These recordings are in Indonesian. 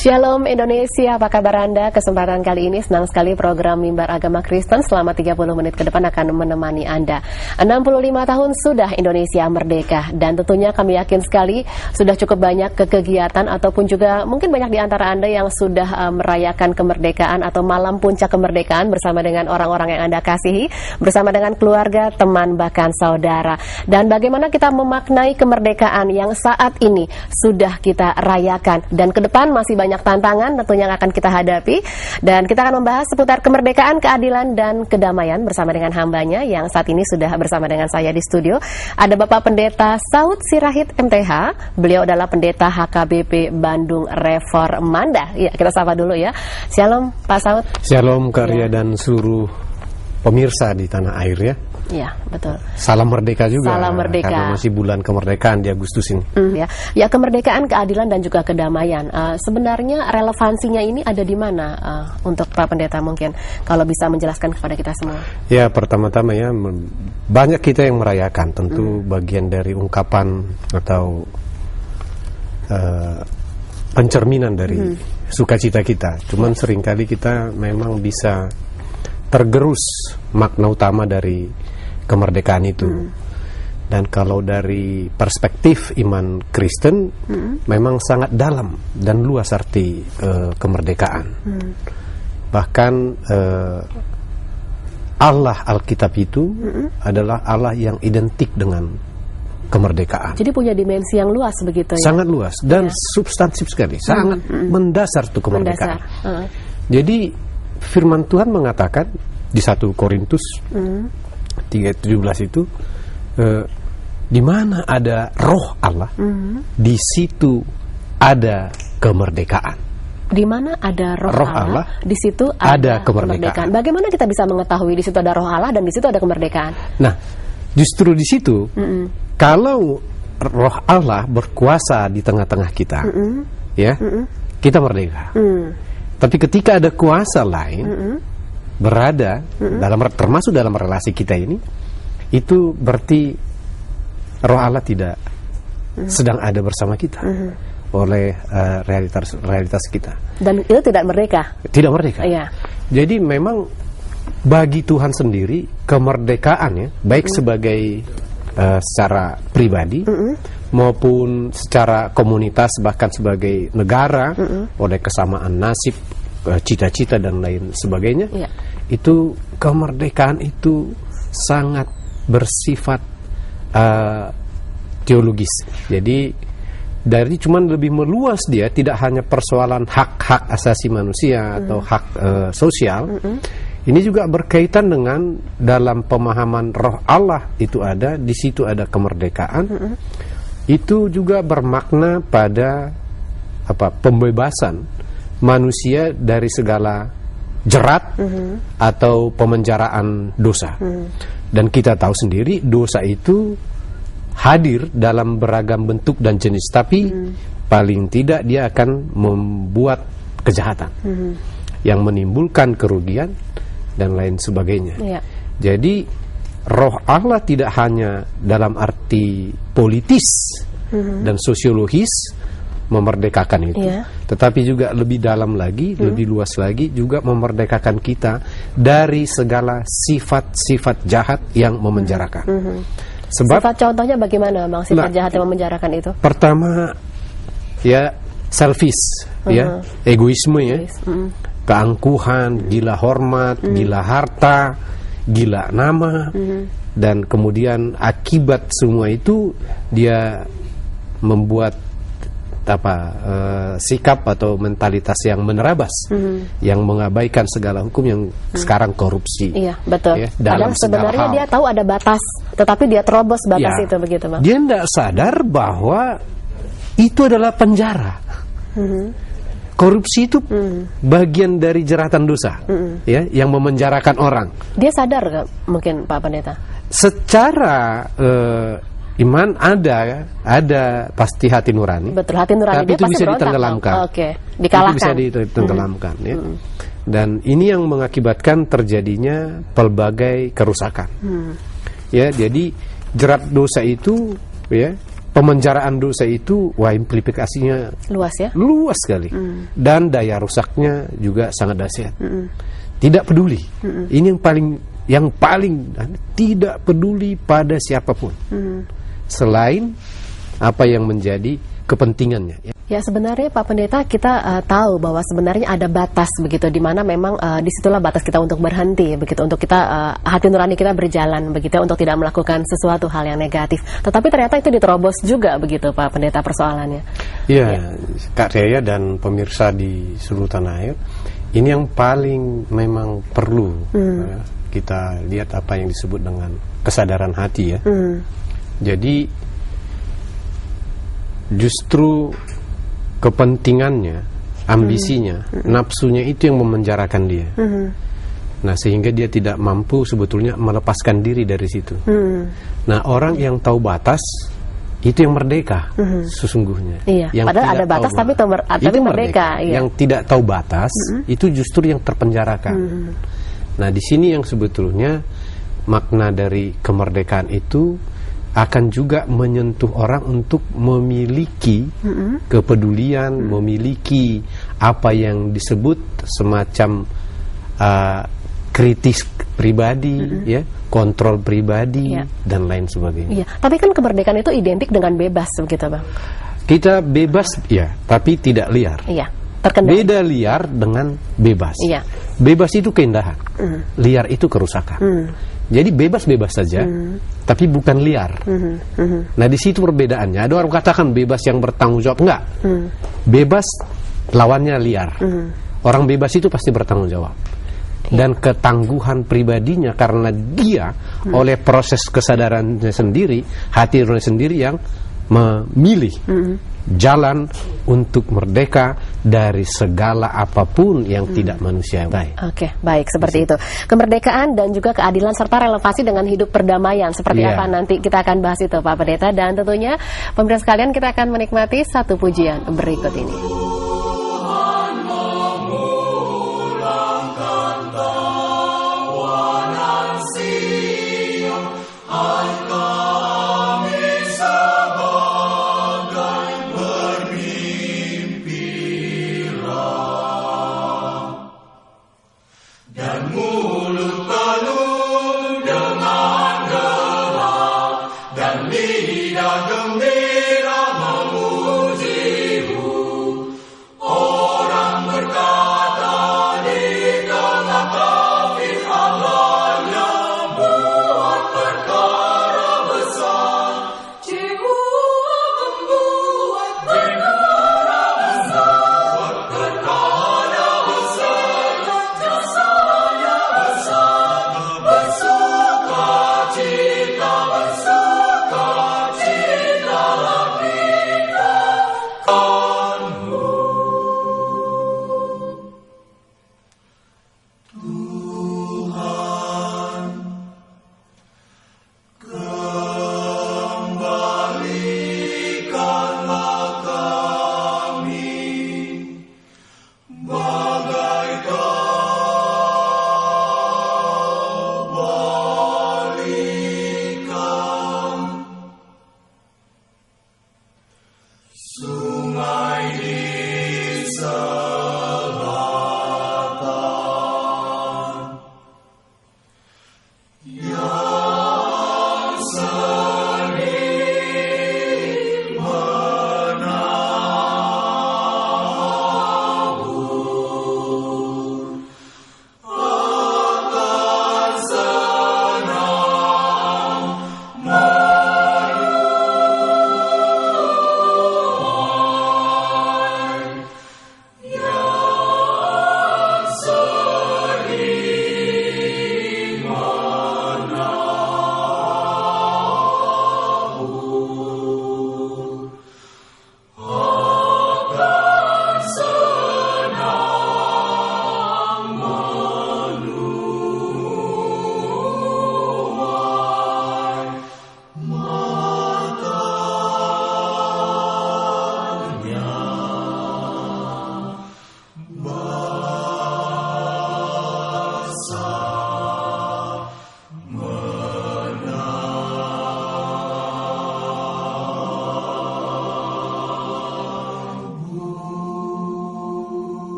Shalom Indonesia, apa kabar Anda? Kesempatan kali ini senang sekali program Mimbar Agama Kristen selama 30 menit ke depan akan menemani Anda. 65 tahun sudah Indonesia merdeka, dan tentunya kami yakin sekali sudah cukup banyak kegiatan ataupun juga mungkin banyak di antara Anda yang sudah merayakan kemerdekaan atau malam puncak kemerdekaan bersama dengan orang-orang yang Anda kasihi, bersama dengan keluarga, teman, bahkan saudara. Dan bagaimana kita memaknai kemerdekaan yang saat ini sudah kita rayakan, dan ke depan masih banyak tantangan tentunya yang akan kita hadapi, dan kita akan membahas seputar kemerdekaan, keadilan, dan kedamaian bersama dengan hambanya yang saat ini sudah bersama dengan saya di studio. Ada Bapak Pendeta Saud Sirahid MTH, beliau adalah Pendeta HKBP Bandung Reformanda. Ya, kita sapa dulu ya. Shalom Pak Saud. Shalom Karya dan seluruh pemirsa di tanah air ya. Iya, betul. Salam merdeka juga. Salam merdeka. Karena masih bulan kemerdekaan di Agustus ini. Ya, kemerdekaan, keadilan, dan juga kedamaian. Sebenarnya relevansinya ini ada di mana untuk Pak Pendeta, mungkin kalau bisa menjelaskan kepada kita semua. Ya, pertama-tama ya, banyak kita yang merayakan. Tentu bagian dari ungkapan atau pencerminan dari sukacita kita. Cuman seringkali kita memang bisa tergerus makna utama dari kemerdekaan itu. Dan kalau dari perspektif iman Kristen, memang sangat dalam dan luas arti kemerdekaan. Bahkan Allah Alkitab itu adalah Allah yang identik dengan kemerdekaan. Jadi punya dimensi yang luas begitu ya? Sangat luas dan substansif sekali, sangat mendasar tuh kemerdekaan. Jadi firman Tuhan mengatakan di 1 Korintus 3:17 itu, di mana ada roh Allah, di situ ada kemerdekaan. Di mana ada roh Allah, di situ ada kemerdekaan. Bagaimana kita bisa mengetahui di situ ada roh Allah dan di situ ada kemerdekaan? Nah, justru di situ, kalau roh Allah berkuasa di tengah-tengah kita, ya, kita merdeka. Tapi ketika ada kuasa lain berada dalam, termasuk dalam relasi kita ini, itu berarti roh Allah tidak sedang ada bersama kita oleh realitas kita. Dan itu tidak merdeka. Tidak merdeka. Iya. Jadi memang bagi Tuhan sendiri kemerdekaan ya, baik sebagai secara pribadi maupun secara komunitas, bahkan sebagai negara, oleh kesamaan nasib, cita-cita dan lain sebagainya, itu kemerdekaan itu sangat bersifat teologis. Jadi dari cuman lebih meluas, dia tidak hanya persoalan hak-hak asasi manusia atau hak sosial. Ini juga berkaitan dengan dalam pemahaman roh Allah itu ada, di situ ada kemerdekaan. Itu juga bermakna pada pembebasan manusia dari segala jerat atau pemenjaraan dosa. Dan kita tahu sendiri dosa itu hadir dalam beragam bentuk dan jenis, tapi paling tidak dia akan membuat kejahatan yang menimbulkan kerugian dan lain sebagainya. Jadi roh Allah tidak hanya dalam arti politis dan sosiologis memerdekakan itu, tetapi juga lebih dalam lagi, lebih luas lagi, juga memerdekakan kita dari segala sifat-sifat jahat yang memenjarakan. Sebab sifat contohnya bagaimana, Bang, sifat jahat yang memenjarakan itu? Pertama, ya, selfish, ya, egoisme, ya, keangkuhan, gila hormat, gila harta, gila nama, dan kemudian akibat semua itu dia membuat sikap atau mentalitas yang menerabas, yang mengabaikan segala hukum, yang sekarang korupsi. Iya, betul. Ya, dalam sebenarnya hal. Dia tahu ada batas, tetapi dia terobos batas itu, begitu, Bang. Dia tidak sadar bahwa itu adalah penjara. Korupsi itu bagian dari jeratan dosa, ya, yang memenjarakan orang. Dia sadar nggak, mungkin Pak Pendeta? Secara iman ada pasti hati nurani. Betul, hati nurani. Tapi dia itu pasti bisa ditenggelamkan. Dikalahkan. Itu bisa ditenggelamkan, ya. Dan ini yang mengakibatkan terjadinya pelbagai kerusakan. Ya, jadi jerat dosa itu, ya, pemenjaraan dosa itu, wah, implikasinya Luas ya. luas sekali, dan daya rusaknya juga sangat dahsyat. Tidak peduli. Ini yang paling tidak peduli pada siapapun, selain apa yang menjadi kepentingannya. Ya, sebenarnya Pak Pendeta, kita tahu bahwa sebenarnya ada batas begitu, di mana memang disitulah batas kita untuk berhenti begitu, untuk kita hati nurani kita berjalan begitu, untuk tidak melakukan sesuatu hal yang negatif. Tetapi ternyata itu diterobos juga begitu Pak Pendeta persoalannya. Iya, Kak Rea dan pemirsa di seluruh tanah air, ini yang paling memang perlu kita lihat apa yang disebut dengan kesadaran hati ya. Jadi justru kepentingannya, ambisinya, nafsunya itu yang memenjarakan dia. Nah, sehingga dia tidak mampu sebetulnya melepaskan diri dari situ. Nah, orang yang tahu batas itu yang merdeka sesungguhnya. Iya. Yang padahal ada batas tapi merdeka. Iya. Yang tidak tahu batas itu justru yang terpenjarakan. Nah, di sini yang sebetulnya makna dari kemerdekaan itu akan juga menyentuh orang untuk memiliki kepedulian, memiliki apa yang disebut semacam kritis pribadi, ya, kontrol pribadi, dan lain sebagainya. Iya. Tapi kan kemerdekaan itu identik dengan bebas, begitu Bang? Kita bebas, ya, tapi tidak liar. Iya. Terkendali. Beda liar dengan bebas. Iya. Bebas itu keindahan, liar itu kerusakan. Jadi bebas-bebas saja, tapi bukan liar. Nah, di situ perbedaannya. Ada orang katakan bebas yang bertanggung jawab, enggak. Bebas lawannya liar. Orang bebas itu pasti bertanggung jawab. Dan ketangguhan pribadinya karena dia oleh proses kesadarannya sendiri, hati nurani sendiri yang memilih jalan untuk merdeka dari segala apapun yang tidak manusiawi. Oke, baik, seperti itu. Kemerdekaan dan juga keadilan serta relevasi dengan hidup perdamaian. Seperti apa nanti kita akan bahas itu Pak Pendeta. Dan tentunya pemirsa sekalian, kita akan menikmati satu pujian berikut ini.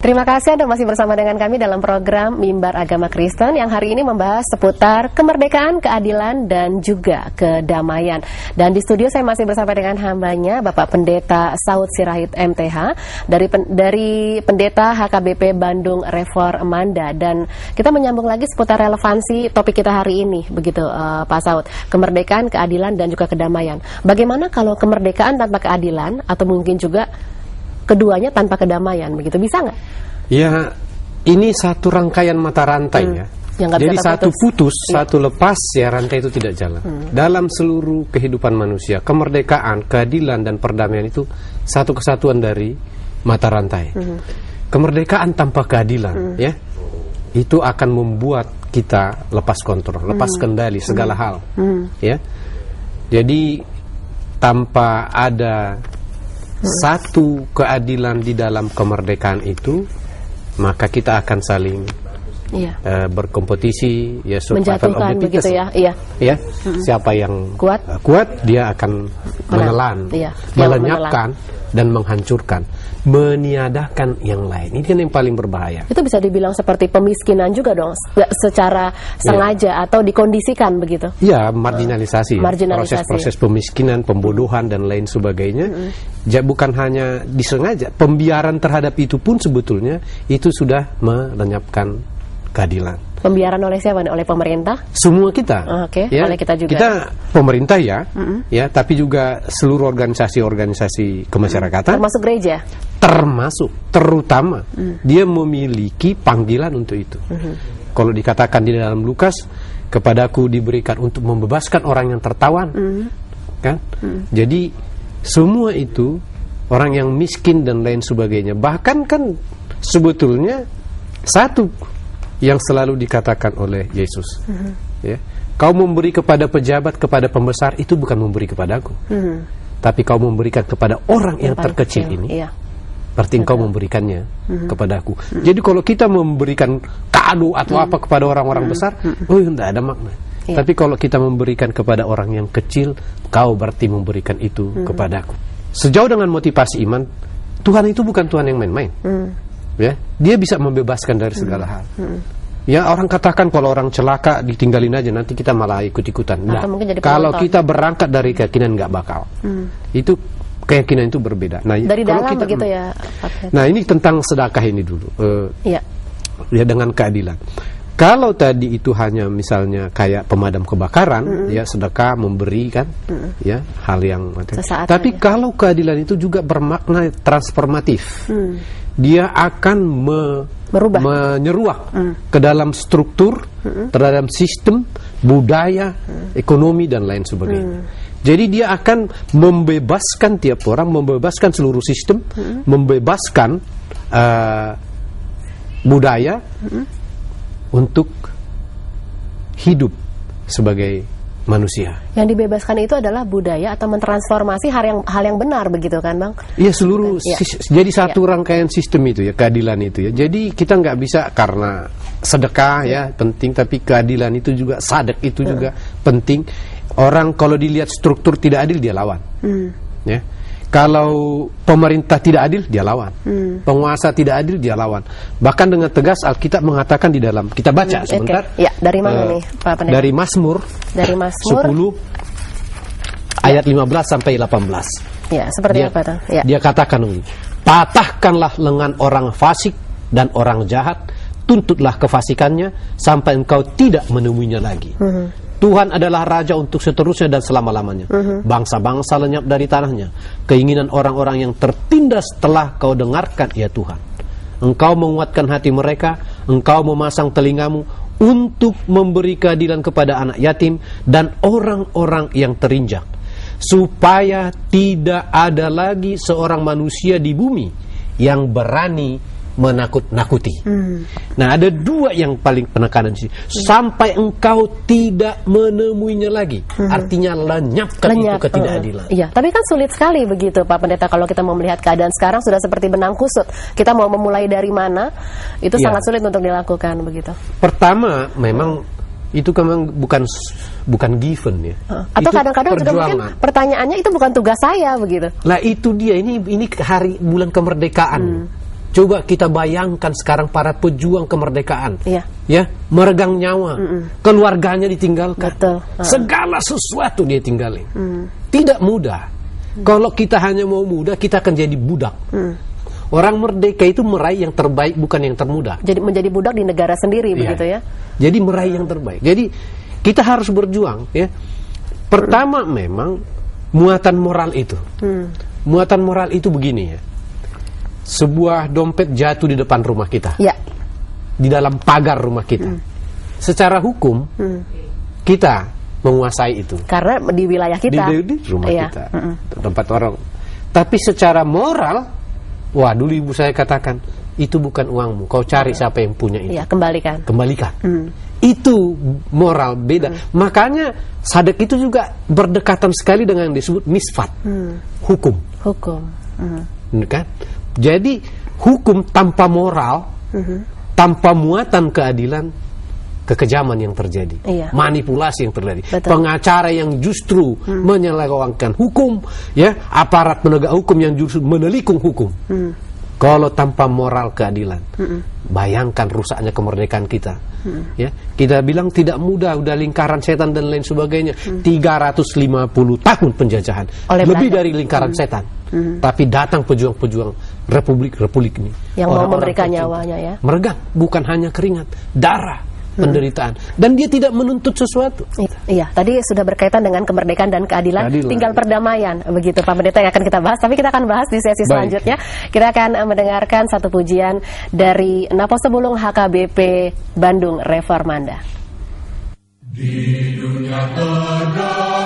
Terima kasih Anda masih bersama dengan kami dalam program Mimbar Agama Kristen yang hari ini membahas seputar kemerdekaan, keadilan, dan juga kedamaian. Dan di studio saya masih bersama dengan hambanya, Bapak Pendeta Saud Sirahid MTH dari Pendeta HKBP Bandung Reformanda. Dan kita menyambung lagi seputar relevansi topik kita hari ini, begitu Pak Saud. Kemerdekaan, keadilan, dan juga kedamaian. Bagaimana kalau kemerdekaan tanpa keadilan, atau mungkin juga keduanya tanpa kedamaian, begitu bisa nggak? Ya, ini satu rangkaian mata rantai ya. Jadi satu putus, satu lepas, ya rantai itu tidak jalan. Dalam seluruh kehidupan manusia, kemerdekaan, keadilan, dan perdamaian itu satu kesatuan dari mata rantai. Kemerdekaan tanpa keadilan, ya, itu akan membuat kita lepas kontrol, lepas kendali segala hal, ya. Jadi tanpa ada satu keadilan di dalam kemerdekaan itu, maka kita akan saling berkompetisi, ya, menjatuhkan begitu ya, ya. Siapa yang kuat dia akan menelan, melenyapkan dan menghancurkan, meniadakan yang lain. Ini kan yang paling berbahaya. Itu bisa dibilang seperti pemiskinan juga dong, secara sengaja atau dikondisikan begitu. Ya, marginalisasi. Proses-proses pemiskinan, pembodohan, dan lain sebagainya. Bukan hanya disengaja, pembiaran terhadap itu pun sebetulnya itu sudah melenyapkan keadilan. Pembiaran oleh siapa? Oleh pemerintah? Semua kita. Ya, oleh kita juga. Kita pemerintah ya, ya, tapi juga seluruh organisasi-organisasi kemasyarakatan. Termasuk gereja. Terutama dia memiliki panggilan untuk itu. Kalau dikatakan di dalam Lukas, kepadaku diberikan untuk membebaskan orang yang tertawan, kan? Jadi semua itu orang yang miskin dan lain sebagainya. Bahkan kan sebetulnya satu yang selalu dikatakan oleh Yesus, ya, kau memberi kepada pejabat, kepada pembesar, itu bukan memberi kepadaku, tapi kau memberikan kepada orang yang terkecil ini, berarti engkau memberikannya kepadaku. Jadi kalau kita memberikan kado atau apa kepada orang-orang besar, tidak ada makna. Tapi kalau kita memberikan kepada orang yang kecil, kau berarti memberikan itu kepadaku. Sejauh dengan motivasi iman, Tuhan itu bukan Tuhan yang main-main. Ya, dia bisa membebaskan dari segala hal. Ya, orang katakan kalau orang celaka ditinggalin aja, nanti kita malah ikut-ikutan. Nah, kalau kita berangkat dari keyakinan nggak bakal. Itu keyakinan itu berbeda. Nah, dari kalau dalam kita, begitu ya. Nah, ini tentang sedekah ini dulu. Ya, dengan keadilan. Kalau tadi itu hanya misalnya kayak pemadam kebakaran, ya, sedekah memberi kan, ya, hal yang tapi kalau keadilan itu juga bermakna transformatif. Dia akan menyeruak ke dalam struktur, terhadap sistem, budaya, ekonomi, dan lain sebagainya. Jadi dia akan membebaskan tiap orang, membebaskan seluruh sistem, membebaskan budaya untuk hidup sebagai manusia. Yang dibebaskan itu adalah budaya atau mentransformasi hal yang benar, begitu kan, Bang? Iya, seluruh jadi satu rangkaian sistem itu ya, keadilan itu ya. Jadi kita nggak bisa karena sedekah ya penting, tapi keadilan itu juga, sadek itu juga penting. Orang kalau dilihat struktur tidak adil, dia lawan. Ya. Kalau pemerintah tidak adil, dia lawan. Penguasa tidak adil, dia lawan. Bahkan dengan tegas Alkitab mengatakan di dalam, kita baca sebentar. Ya, dari mana nih, Pak Pendeta? Dari Mazmur. Dari Mazmur 10 ayat 15 sampai 18. Ya, seperti apa tuh? Ya. Dia katakan begini, patahkanlah lengan orang fasik dan orang jahat, tuntutlah kefasikannya sampai engkau tidak menemuinya lagi. Tuhan adalah Raja untuk seterusnya dan selama-lamanya. Bangsa-bangsa lenyap dari tanahnya. Keinginan orang-orang yang tertindas telah kau dengarkan, ya Tuhan. Engkau menguatkan hati mereka, engkau memasang telingamu untuk memberi keadilan kepada anak yatim dan orang-orang yang terinjak, supaya tidak ada lagi seorang manusia di bumi yang berani menakut-nakuti. Nah, ada dua yang paling penekanan di sini. Sampai engkau tidak menemuinya lagi. Artinya lenyapkan itu ketidakadilan. Iya, tapi kan sulit sekali begitu, Pak Pendeta, kalau kita mau melihat keadaan sekarang sudah seperti benang kusut. Kita mau memulai dari mana? Itu sangat sulit untuk dilakukan begitu. Pertama, memang itu memang bukan given ya. Atau kadang-kadang juga mungkin pertanyaannya itu bukan tugas saya begitu. Lah itu dia, ini hari bulan kemerdekaan. Coba kita bayangkan sekarang para pejuang kemerdekaan, ya, meregang nyawa, keluarganya ditinggalkan, betul. Segala sesuatu dia tinggalin. Tidak mudah. Kalau kita hanya mau mudah, kita akan jadi budak. Orang merdeka itu meraih yang terbaik, bukan yang termudah. Jadi menjadi budak di negara sendiri, begitu ya? Jadi meraih yang terbaik. Jadi kita harus berjuang. Ya. Pertama memang muatan moral itu. Muatan moral itu begini ya. Sebuah dompet jatuh di depan rumah kita, di dalam pagar rumah kita. Secara hukum kita menguasai itu karena di wilayah kita, di rumah kita, tempat orang. Tapi secara moral, dulu ibu saya katakan, itu bukan uangmu, kau cari siapa yang punya itu. Kembalikan. Itu moral beda. Makanya sadek itu juga berdekatan sekali dengan yang disebut misfat, hukum. Kan? Jadi hukum tanpa moral, tanpa muatan keadilan, kekejaman yang terjadi, manipulasi yang terjadi, pengacara yang justru menyelewengkan hukum, aparat penegak hukum yang justru menelikung hukum. Kalau tanpa moral keadilan, bayangkan rusaknya kemerdekaan kita. Kita bilang tidak mudah, udah lingkaran setan dan lain sebagainya. 350 tahun penjajahan, lebih dari lingkaran setan. Tapi datang pejuang-pejuang Republik ini yang mau memberikan nyawanya, ya, meregang, bukan hanya keringat, darah, penderitaan, dan dia tidak menuntut sesuatu. Iya, tadi sudah berkaitan dengan kemerdekaan dan keadilan. Tinggal perdamaian, begitu Pak Pendeta, yang akan kita bahas. Tapi kita akan bahas di sesi selanjutnya. Kita akan mendengarkan satu pujian dari Napostebulung HKBP Bandung Reformanda. Di dunia terdengar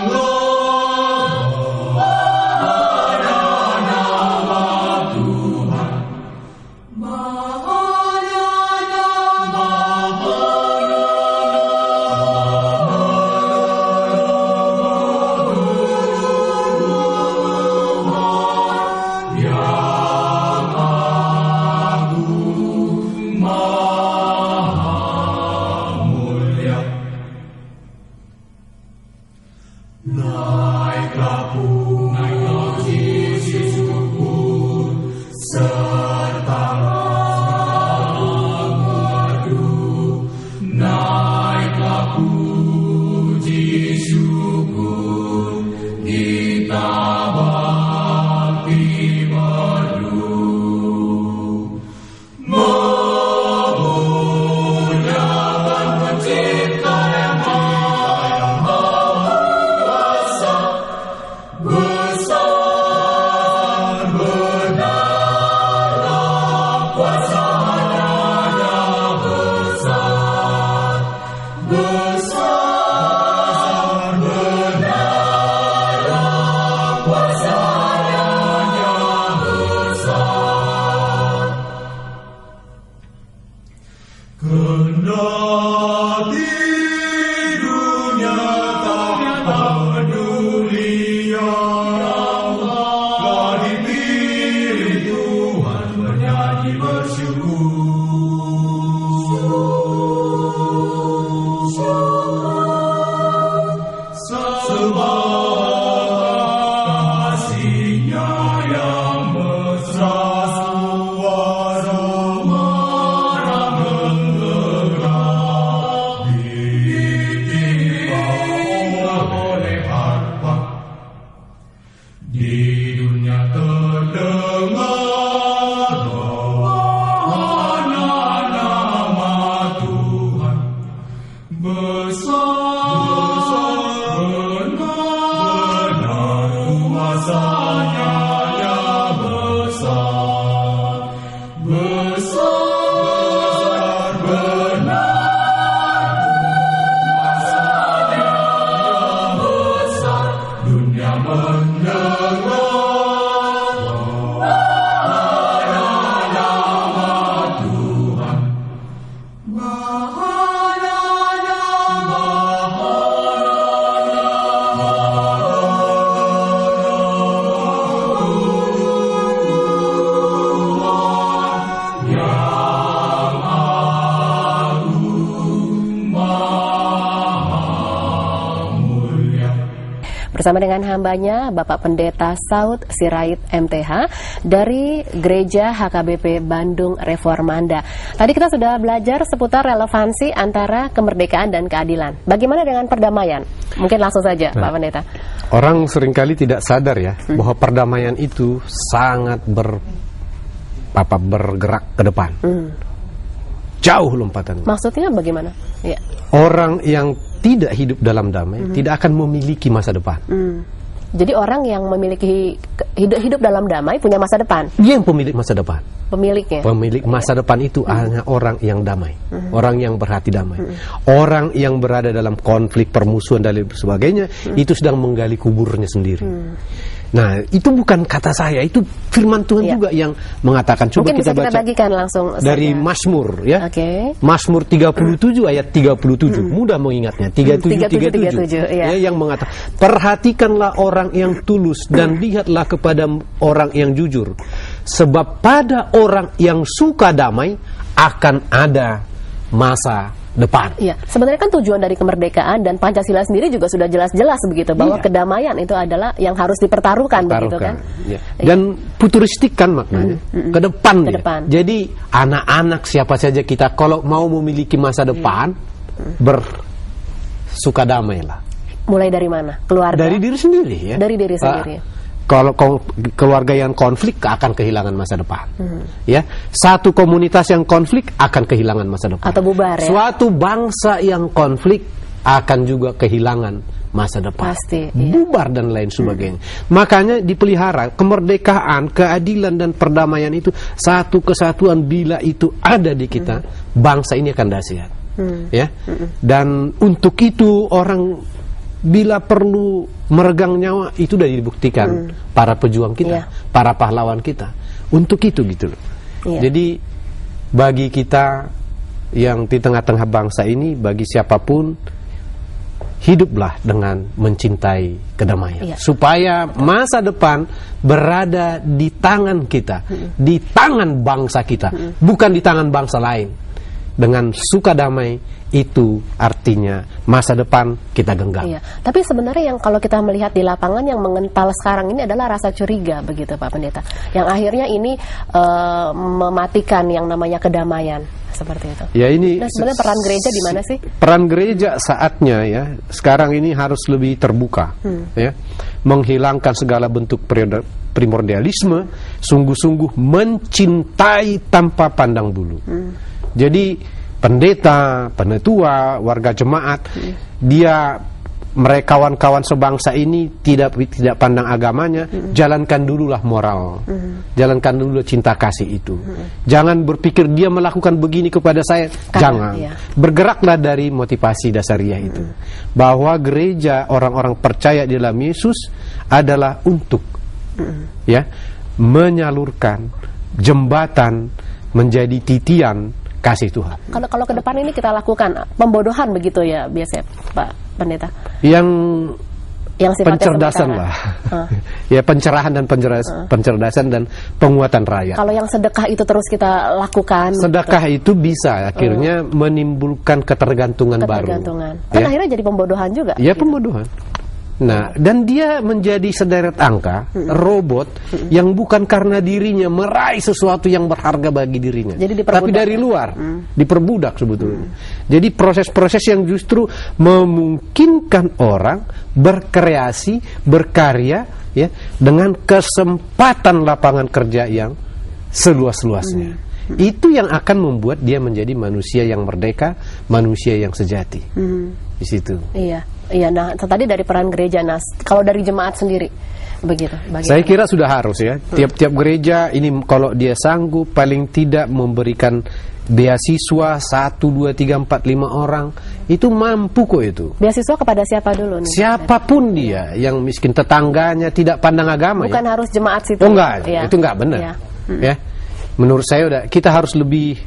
bersama dengan hambanya Bapak Pendeta Saud Sirait MTH dari Gereja HKBP Bandung Reformanda. Tadi kita sudah belajar seputar relevansi antara kemerdekaan dan keadilan. Bagaimana dengan perdamaian? Mungkin langsung saja, Pak Pendeta. Orang seringkali tidak sadar ya bahwa perdamaian itu sangat bergerak ke depan. Jauh lompatan. Maksudnya bagaimana? Ya. Orang yang tidak hidup dalam damai tidak akan memiliki masa depan. Jadi orang yang memiliki hidup dalam damai punya masa depan. Dia yang pemilik masa depan. Pemiliknya. Pemilik masa depan itu hanya orang yang damai, orang yang berhati damai. Orang yang berada dalam konflik, permusuhan dan lain sebagainya itu sedang menggali kuburnya sendiri. Nah, itu bukan kata saya, itu firman Tuhan juga yang mengatakan. Coba mungkin kita bisa baca kita bagikan langsung dari saja. Mazmur ya. Mazmur 37 ayat 37. Mudah mengingatnya. 37 ya, yang mengatakan, "Perhatikanlah orang yang tulus dan lihatlah kepada orang yang jujur. Sebab pada orang yang suka damai akan ada masa depan." Iya, sebenarnya kan tujuan dari kemerdekaan dan Pancasila sendiri juga sudah jelas-jelas begitu bahwa kedamaian itu adalah yang harus dipertaruhkan begitu kan. Ya. Dan futuristik kan maknanya, ke depan dia. Jadi anak-anak siapa saja kita kalau mau memiliki masa depan bersuka damailah. Mulai dari mana? Keluarga. Dari diri sendiri ya. Dari diri sendiri. Kalau keluarga yang konflik akan kehilangan masa depan, ya. Satu komunitas yang konflik akan kehilangan masa depan. Atau bubar ya. Suatu bangsa yang konflik akan juga kehilangan masa depan. Pasti. Bubar dan lain sebagainya. Makanya dipelihara kemerdekaan, keadilan dan perdamaian itu satu kesatuan. Bila itu ada di kita, bangsa ini akan dahsyat. Ya. Dan untuk itu orang bila perlu meregang nyawa itu sudah dibuktikan para pejuang kita, para pahlawan kita. Untuk itu gitu loh. Jadi bagi kita yang di tengah-tengah bangsa ini, bagi siapapun, hiduplah dengan mencintai kedamaian. Supaya masa depan berada di tangan kita, di tangan bangsa kita, bukan di tangan bangsa lain. Dengan suka damai itu artinya masa depan kita genggam. Iya. Tapi sebenarnya yang kalau kita melihat di lapangan yang mengental sekarang ini adalah rasa curiga begitu Pak Pendeta. Yang akhirnya ini mematikan yang namanya kedamaian seperti itu. Ya ini. Dan sebenarnya peran gereja di mana sih? Peran gereja saatnya ya sekarang ini harus lebih terbuka, ya, menghilangkan segala bentuk primordialisme, sungguh-sungguh mencintai tanpa pandang bulu. Jadi pendeta, penetua, warga jemaat, mereka kawan-kawan sebangsa ini tidak pandang agamanya, jalankan dululah moral, jalankan dulu cinta kasih itu. Jangan berpikir dia melakukan begini kepada saya, jangan. Bergeraklah dari motivasi dasariah itu, bahwa gereja orang-orang percaya di dalam Yesus adalah untuk ya menyalurkan jembatan menjadi titian kasih Tuhan. Kalau ke depan ini kita lakukan pembodohan begitu ya biasanya Pak Pendeta. Yang pencerdasan lah. Ya pencerahan dan pencerdasan dan penguatan rakyat. Kalau yang sedekah itu terus kita lakukan. Sedekah itu bisa akhirnya menimbulkan ketergantungan baru. Kan akhirnya jadi pembodohan juga. Ya gitu. Pembodohan. Nah, dan dia menjadi sederet angka, robot yang bukan karena dirinya meraih sesuatu yang berharga bagi dirinya, tapi dari luar, diperbudak sebetulnya. Jadi proses-proses yang justru memungkinkan orang berkreasi, berkarya, ya, dengan kesempatan lapangan kerja yang seluas-luasnya. Itu yang akan membuat dia menjadi manusia yang merdeka, manusia yang sejati. Di situ. Iya. Nah, tadi dari peran gereja, Nas. Kalau dari jemaat sendiri, begitu. Saya kira sudah harus ya. Tiap-tiap gereja ini kalau dia sanggup paling tidak memberikan beasiswa 1, 2, 3, 4, 5 orang itu mampu kok itu. Beasiswa kepada siapa dulu nih? Siapapun dia, yang miskin, tetangganya, tidak pandang agama. Bukan harus jemaat situ. Oh enggak, itu enggak benar. Ya. menurut saya kita harus lebih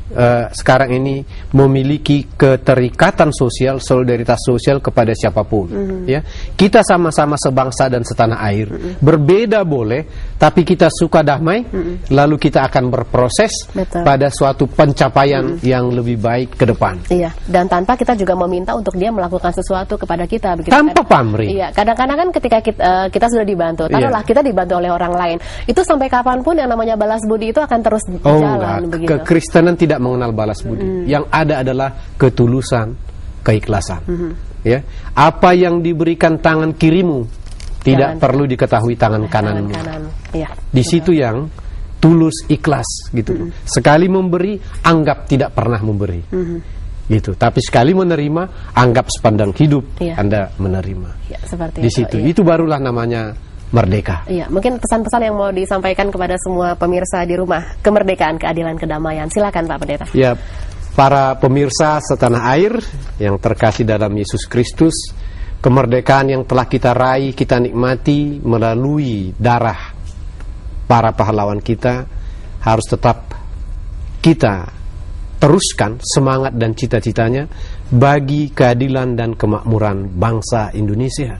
sekarang ini memiliki keterikatan sosial, solidaritas sosial kepada siapapun. Ya, kita sama-sama sebangsa dan setanah air. Berbeda boleh, tapi kita suka damai. Lalu kita akan berproses pada suatu pencapaian yang lebih baik ke depan. Iya, dan tanpa kita juga meminta untuk dia melakukan sesuatu kepada kita. Begitu, tanpa pamrih. Iya, kadang-kadang kan ketika kita sudah dibantu, taruhlah kita dibantu oleh orang lain, itu sampai kapanpun yang namanya balas budi itu akan terus jalan. Enggak. Kekristenan tidak mengenal balas budi. Yang ada adalah ketulusan, keikhlasan. Ya, apa yang diberikan tangan kirimu tidak perlu diketahui tangan kananmu. Iya, di situ yang tulus, ikhlas gitu. Sekali memberi, anggap tidak pernah memberi. Gitu. Tapi sekali menerima, anggap sepandang hidup Anda menerima. Ya, seperti di situ. Itu barulah namanya merdeka. Iya, mungkin pesan-pesan yang mau disampaikan kepada semua pemirsa di rumah, kemerdekaan, keadilan, kedamaian. Silakan Pak Pendeta. Ya, para pemirsa setanah air yang terkasih dalam Yesus Kristus, kemerdekaan yang telah kita raih, kita nikmati melalui darah para pahlawan kita, harus tetap kita teruskan semangat dan cita-citanya bagi keadilan dan kemakmuran bangsa Indonesia.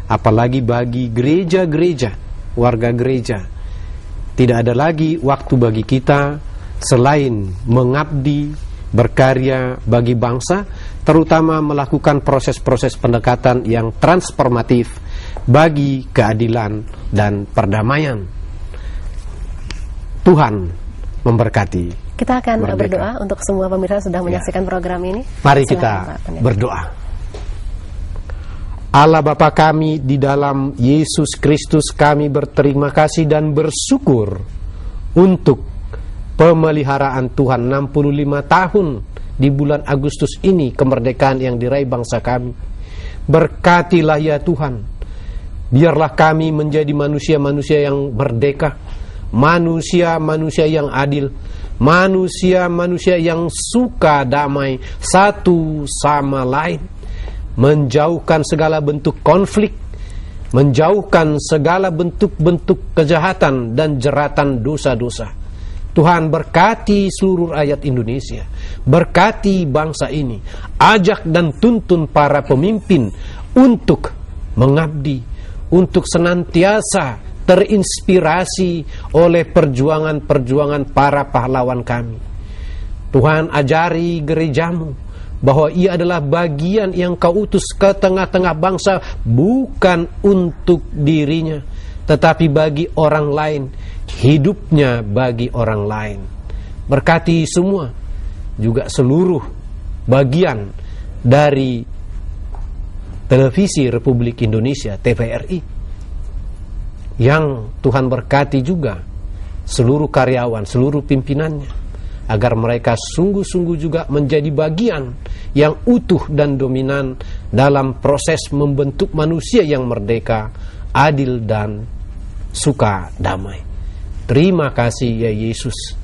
Apalagi bagi gereja-gereja, warga gereja. Tidak ada lagi waktu bagi kita selain mengabdi, berkarya bagi bangsa, terutama melakukan proses-proses pendekatan yang transformatif bagi keadilan dan perdamaian. Tuhan memberkati. Kita akan berdoa untuk semua pemirsa sudah menyaksikan program ini. Mari kita berdoa. Allah Bapa kami di dalam Yesus Kristus, kami berterima kasih dan bersyukur untuk pemeliharaan Tuhan 65 tahun di bulan Agustus ini, kemerdekaan yang diraih bangsa kami. Berkatilah ya Tuhan, biarlah kami menjadi manusia-manusia yang merdeka, manusia-manusia yang adil, manusia-manusia yang suka damai satu sama lain, menjauhkan segala bentuk konflik, menjauhkan segala bentuk-bentuk kejahatan dan jeratan dosa-dosa. Tuhan berkati seluruh rakyat Indonesia, berkati bangsa ini, ajak dan tuntun para pemimpin untuk mengabdi, untuk senantiasa terinspirasi oleh perjuangan-perjuangan para pahlawan kami. Tuhan, ajari gerejamu bahwa ia adalah bagian yang kau utus ke tengah-tengah bangsa, bukan untuk dirinya, tetapi bagi orang lain, hidupnya bagi orang lain. Berkati semua, juga seluruh bagian dari Televisi Republik Indonesia, TVRI, yang Tuhan berkati juga seluruh karyawan, seluruh pimpinannya, agar mereka sungguh-sungguh juga menjadi bagian yang utuh dan dominan dalam proses membentuk manusia yang merdeka, adil dan suka damai. Terima kasih ya Yesus.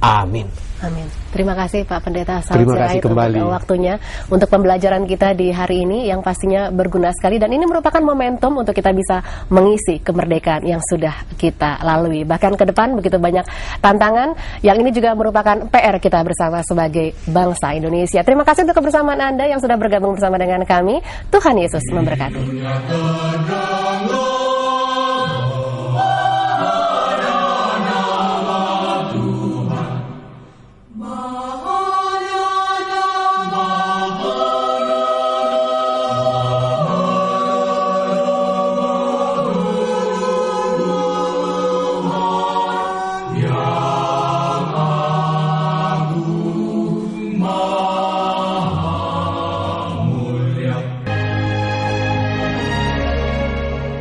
Amin. Amin. Terima kasih Pak Pendeta Terima kasih kembali untuk waktunya untuk pembelajaran kita di hari ini yang pastinya berguna sekali, dan ini merupakan momentum untuk kita bisa mengisi kemerdekaan yang sudah kita lalui. Bahkan ke depan begitu banyak tantangan yang ini juga merupakan PR kita bersama sebagai bangsa Indonesia. Terima kasih untuk kebersamaan Anda yang sudah bergabung bersama dengan kami. Tuhan Yesus memberkati.